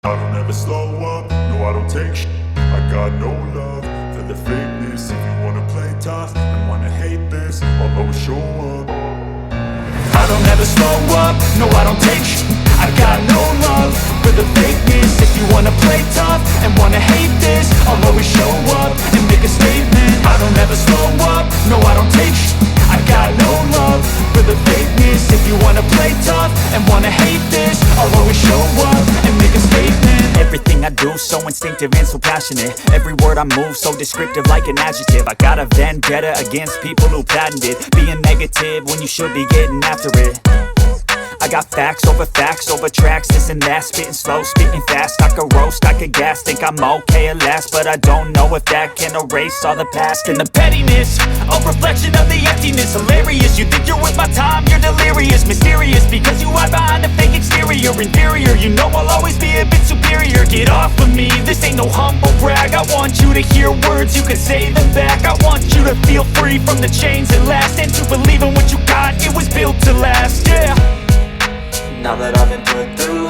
I don't ever slow up, no I don't take shit. I got no love for the fakeness. If you wanna play tough and wanna hate this, I'll always show up. I don't ever slow up, no I don't take shit. I got no love for the fakeness. If you wanna play tough and wanna hate this, I'll always show up and make a statement. I don't ever slow up, no I don't take shit. I got no love for the fakeness. If you wanna play tough and wanna hate this, I'll always show up and make a statement. Everything I do so instinctive and so passionate. Every word I move so descriptive like an adjective. I got a vendetta against people who patented being negative when you should be getting after it. I got facts over tracks, this and that. Spitting slow, spitting fast. I could roast, I could gas. Think I'm okay at last, but I don't know if that can erase all the past. And the pettiness, a reflection of the emptiness. Hilarious, you think you're worth my time, you're delirious. Mysterious, because you hide behind a fake exterior. Inferior, you know I'll always be a bit superior. Get off of me, this ain't no humble brag. I want you to hear words, you can say them back. I want you to feel free from the chains that last, and to believe in what you got, it was built to last, yeah. Now that I've been put through,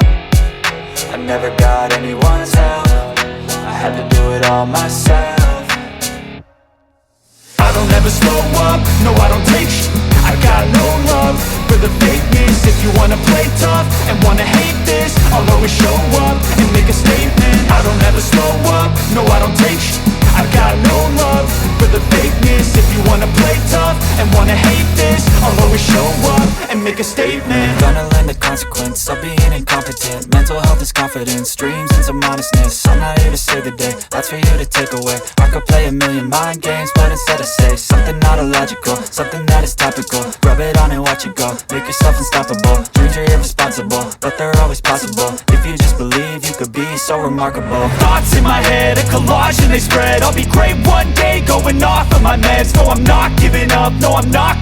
I never got anyone's help. I had to do it all myself. I don't ever slow up, no I don't take shit. I got no love for the fakeness. If you wanna play tough and wanna hate this, I'll always show up and make a statement. I don't ever slow up, no I don't take shit. I got no love for the fakeness. If you wanna play tough and wanna hate this, I'll always show up and make a statement. Gonna learn the consequence of being incompetent. Mental health is confidence, dreams and some honestness. I'm not here to save the day, that's for you to take away. I could play a million mind games, but instead I say something not illogical, something that is topical. Rub it on and watch it go, make yourself unstoppable. Dreams are irresponsible, but they're always possible. If you just believe, you could be so remarkable. Thoughts in my head, a collage and they spread. I'll be great one day, going off of my meds. No, I'm not giving up, no, I'm not